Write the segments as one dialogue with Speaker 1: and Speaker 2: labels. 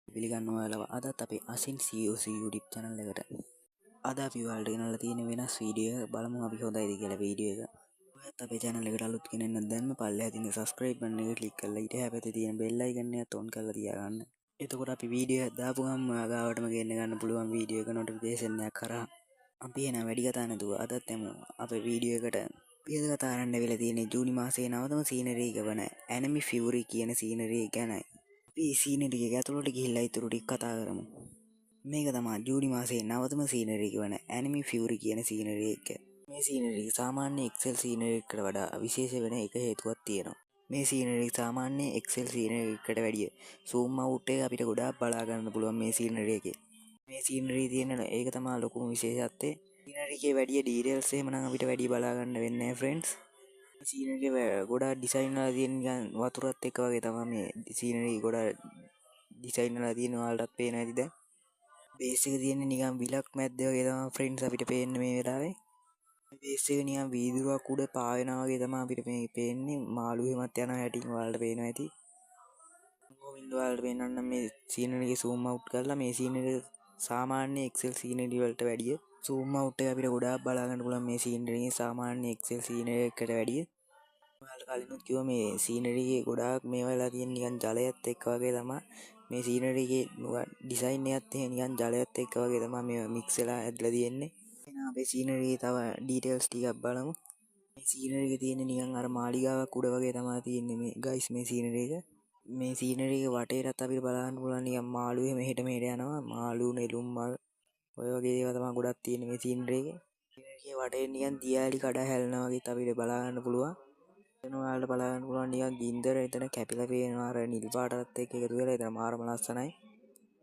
Speaker 1: පිළිගන්න ඔයාලව අදත් අපේ අසින් COC YouTube channel එකට. අද අපි ඔයාලට ගෙනල්ලා තියෙන වෙනස් වීඩියෝ එක බලමු අපි හොඳයිද කියලා වීඩියෝ එක. ඔයත් අපේ channel එකට අලුත් කෙනෙක් නම් දැන්ම පල්ලෙහා තියෙන subscribe button එක click කරලා ඊට හැපැත්තේ තියෙන bell icon එකත් on කරලා තියාගන්න. එතකොට අපි වීඩියෝ එක දාපු ගමන් ඔයා ගාවටම ගෙන්න ගන්න පුළුවන් වීඩියෝ එක notification එකක් කරා. අපි එන වැඩි කතා නැතුව අදත් යමු අපේ වීඩියෝ එකට. අපි අද කතා කරන්න වෙලා තියෙන්නේ ජූනි මාසයේ 9ම සීනරි එක වන Enemy Fury කියන සීනරි එක ගැනයි. අපි සීනරි එක ඇතුළට ගිහිල්ලා ඊටු ටික කතා කරමු. මේක තමයි ජූනි මාසයේ 9ම සීනරි එක වන Enemy Fury කියන සීනරි එක. මේ සීනරි එක සාමාන්‍ය Excel සීනරි එකකට වඩා විශේෂ වෙන එක හේතුවක් තියෙනවා. මේ සීනරි එක සාමාන්‍ය Excel සීනරි එකකට වැඩිය zoom out එක අපිට ගොඩාක් බලා ගන්න පුළුවන් මේ සීනරි එකේ. මේ සීනරි තියෙන ඒක තමයි ලොකුම විශේෂත්වය. සීනරි එකේ වැඩිය ඩීටේල්ස් එහෙම නම් අපිට වැඩි බලා ගන්න වෙන්නේ නැහැ ෆ්‍රෙන්ඩ්ස්. සීනරි ගොඩාක් ඩිසයින් වල තියෙන නිකන් වතුරත් එක්ක වගේ තමයි මේ සීනරි ගොඩාක් ඩිසයින් වල තියෙන ඔයාලටත් පේනවා ඇති දැන්. බේස් එක තියෙන්නේ නිකන් විලක් මැද්ද වගේ තමයි ෆ්‍රෙන්ඩ්ස් අපිට පේන්නේ මේ වෙලාවේ. බේස් එක නිකන් වීදුරුවක් උඩ පාවෙනා වගේ තමයි අපිට මේ පේන්නේ. මාළු එහෙමත් යන හැටින් ඔයාලට පේනවා ඇති. කොහොමින්ද ඔයාලට පේනනම් මේ සීනරි එක zoom out කරලා මේ සීනරි සාමාන්‍ය Excel සීනරි වලට වැඩිය zoom out එක අපිට ගොඩාක් බලා ගන්න පුළුවන් මේ සීනරි එකේ සාමාන්‍ය Excel සීනරි එකකට වැඩිය. ඔයාලට කලිනුත් කිව්වා මේ සීනරි එකේ ගොඩාක් මේවා වෙලා තියෙන නිකන් ජලයත් එක්ක වගේ තමයි මේ සීනරි එකේ ඩිසයින් එකත් එහෙම නිකන් ජලයත් එක්ක වගේ තමයි මේවා මික්ස් වෙලා ඇදලා තියෙන්නේ. එහෙනම් අපේ සීනරි එකේ තව ඩීටේල්ස් ටිකක් බලමු. මේ සීනරි එකේ තියෙන්නේ නිකන් අර මාලිගාවක් උඩ වගේ තමයි තියෙන්නේ මේ ගයිස් මේ සීනරි එක. මේ සීනරි එක වටේටත් අපිට බලන්න පුළුවන් නිකන් මාළු එහෙම මෙහෙට යනවා. මාළු නෙළුම් මල් ඔය වගේ ඒවා තමයි ගොඩක් තියෙන්නේ මේ සීනරි එකේ. සීනරි එකේ වටේ නිකන් දියාලි කඩ හැලෙනවා වගේත් අපිට බලා ගන්න පුළුවන්. එතන ඔයාලට බලා ගන්න පුළුවන් නිකන් ගින්දර එතන කැපිලා පේනවා අර නිල් පාටත් එක්ක එකතු වෙලා එතන මාරම ලස්සනයි.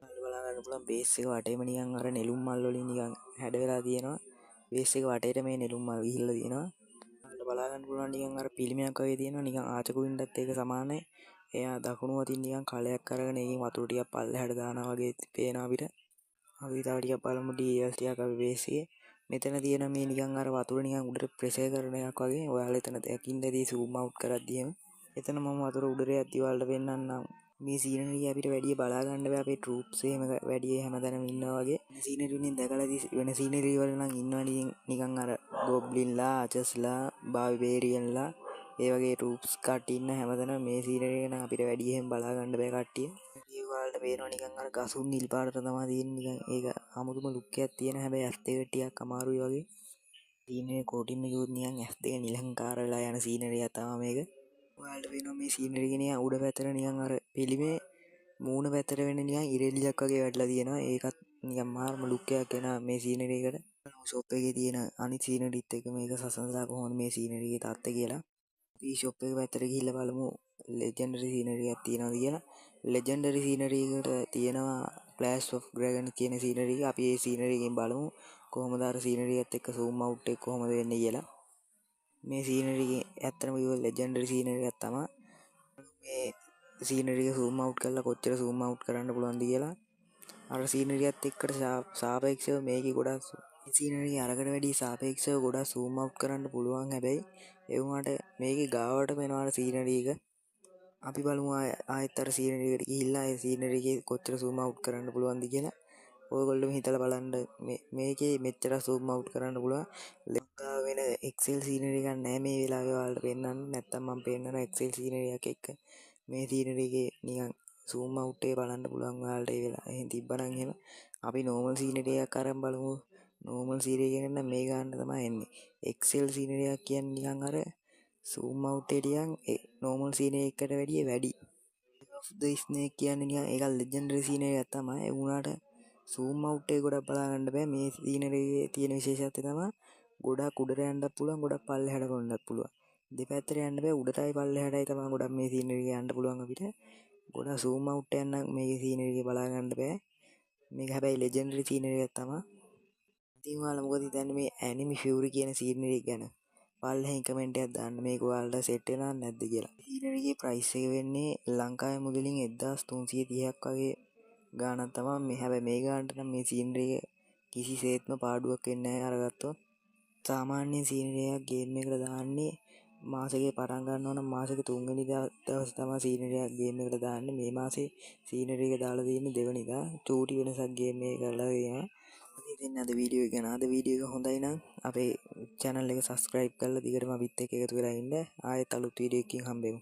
Speaker 1: ඔයාලට බලා ගන්න පුළුවන් බේස් එක වටේම නිකන් අර නෙළුම් මල් වලින් නිකන් හැඩ වෙලා තියෙනවා. බේස් එක වටේට මේ නෙළුම් මල් ගිහිල්ලා තියෙනවා. ඔයාලට බලා ගන්න පුළුවන් නිකන් අර පිළිමයක් වගේ තියෙනවා නිකන් ආචකුලින්ටත් ඒක සමානයි. එයා දකුණු අතින් නිකන් කලයක් අරගෙන ඒකෙන් වතුර ටිකක් පල්ලෙහාට දානවා වගේ පේනවා අපිට. අපි තව ටිකක් බලමු ඩීටේල්ස් ටිකක් අපි බේස් එකේ. මෙතන තියෙන මේ නිකන් අර වතුර නිකන් උඩට ප්‍රෙෂර් කරන එකක් වගේ. ඔයාලා එතන දකින්න ඇති zoom out කරද්දී එහෙම. එතන මම වතුර උඩට යද්දි ඔයාලට පෙන්නන්නම්. මේ සීනරි අපිට වැඩි බලා ගන්න බෑ අපේ ට්‍රූප්ස් එහෙම වැඩි හැමතැනම ඉන්නවා වගේ. මේ සීනරි වලින් දැකලා වෙන සීනරි වල නම් ඉන්නවා නිකන් අර ගොබ්ලින්ලා, ආචස්ලා, බාර්බේරියන්ලා ඒ වගේ ට්‍රූප්ස් කට්ටිය ඉන්න හැමතැනම මේ සීනරි එක නම් අපිට වැඩි එහෙම බලා ගන්න බෑ කට්ටිය. ඒ වලට පේනවා නිකන් අර ගසුන් නිල් පාටට තමයි තියෙන්නේ නිකන් ඒක අමුතුම ලුක් එකක් තියෙන හැබැයි ඇස් දෙක ටිකක් අමාරුයි වගේ. සීනරි කොටින්ම කිව්වොත් නිකන් ඇස් දෙක නිලංකාර වෙලා යන සීනරි එකක් තමයි මේක. ඔයාලට පේනවා මේ සීනරි එක නිකන් උඩ පැත්තට නිකන් අර පිළිමේ මූණ පැත්තට වෙන නිකන් ඉරෙලියක් වගේ වැටලා තියෙනවා. ඒකත් නිකන් මාරම ලුක් එකක් එන මේ සීනරි එකට. ෂොප් එකේ තියෙන අනිත් සීනරිත් එක්ක මේක සසඳලා කොහොමද මේ සීනරි එකේ තත්ත්වය කියලා. අපි ෂොප් එක පැත්තට ගිහිල්ලා බලමු ලෙජෙන්ඩරි සීනරි එකක් තියෙනවද කියලා. ලෙජෙන්ඩරි සීනරි එකට තියෙනවා ෆ්ලෑෂ් ඔෆ් ඩ්‍රැගන් කියන සීනරි එක. අපි මේ සීනරි එකෙන් බලමු කොහොමද අර සීනරි එකත් එක්ක zoom out එක කොහොමද වෙන්නේ කියලා. මේ සීනරි එක ඇත්තටම කිව්වොත් ලෙජෙන්ඩරි සීනරි එකක් තමයි. මේ සීනරි එක zoom out කරලා කොච්චර zoom out කරන්න පුළුවන්ද කියලා. අර සීනරි එකත් එක්කට සාපේක්ෂව මේකේ ගොඩක් සීනරි අරකට වැඩි සාපේක්ෂව ගොඩක් zoom out කරන්න පුළුවන්. හැබැයි ඒ වුණාට මේකේ ගාවට වෙනවා සීනරි එක. අපි බලමු ආයෙත් අර සීනරි එකට ගිහිල්ලා ඒ සීනරි එකේ කොච්චර zoom out කරන්න පුළුවන්ද කියලා. ඔයගොල්ලෝ හිතලා බලන්න මේකේ මෙච්චර zoom out කරන්න පුළුවන්. ලංකාව වෙන Excel සීනරි එකක් නැහැ මේ වෙලාවේ ඔයාලට පෙන්නන්න. නැත්තම් මම පෙන්නන Excel සීනරි එකක් එක්ක මේ සීනරි එකේ නිකන් zoom out එක බලන්න පුළුවන් ඔයාලට ඒ වෙලාව. එහෙන් තිබ්බනම් එහෙම අපි normal සීනරි එකක් අරන් බලමු. normal සීනරි එකෙන් නම් මේ ගන්න තමයි එන්නේ. Excel සීනරි එකක් කියන්නේ නිකන් අර zoom out එක ටිකක් normal සීනරි එකකට වැඩිය වැඩි. of the snake කියන්නේ නිකන් ඒක ලෙජෙන්ඩරි සීනරි එකක් තමයි. ඒ වුණාට zoom out එක ගොඩක් බලා ගන්න බෑ. මේ සීනරි එකේ තියෙන විශේෂත්වය තමයි ගොඩක් උඩට යන්නත් පුළුවන් ගොඩක් පල්ලෙහාට කොන්නත් පුළුවන්. දෙපැත්තට යන්න බෑ. උඩටයි පල්ලෙහාටයි තමයි ගොඩක් මේ සීනරි එක යන්න පුළුවන් අපිට. ගොඩක් zoom out එකක් නම් මේ සීනරි එක බලා ගන්න බෑ. මේක හැබැයි ලෙජෙන්ඩරි සීනරි එකක් තමයි. ඉතින් ඔයාලා මොකද හිතන්නේ මේ Enemy Fury කියන සීනරි එක ගැන? පල්ලෙහින් කමෙන්ට් එකක් දාන්න මේක ඔයාලට සෙට් වෙනවද නැද්ද කියලා. සීනරි එකේ ප්‍රයිස් එක වෙන්නේ ලංකාවේ මුදලින් 1330ක් වගේ ගාණක් තමයි. මේ හැබැයි මේ ගාණට නම් මේ සීනරි එක කිසිසේත්ම පාඩුවක් වෙන්නේ නැහැ අරගත්තොත්. සාමාන්‍ය සීනරි එකක් ගේම් එකට දාන්නේ මාසෙක පටන් ගන්නවා නම් මාසෙක 3 වෙනි දවස් තමයි සීනරි එකක් ගේම් එකට දාන්නේ. මේ මාසේ සීනරි එක දාලා තියෙන්නේ 2 වෙනිදා. චූටි වෙනසක් ගේම් එක කරලා තියෙනවා. ඉතින් අද වීඩියෝ එක ගැන වීඩියෝ එක හොඳයි නම් අපේ channel එක subscribe කරලා දිගටම අපිත් එක්ක එකතු වෙලා ඉන්න. ආයෙත් අලුත් වීඩියෝ එකකින් හම්බෙමු.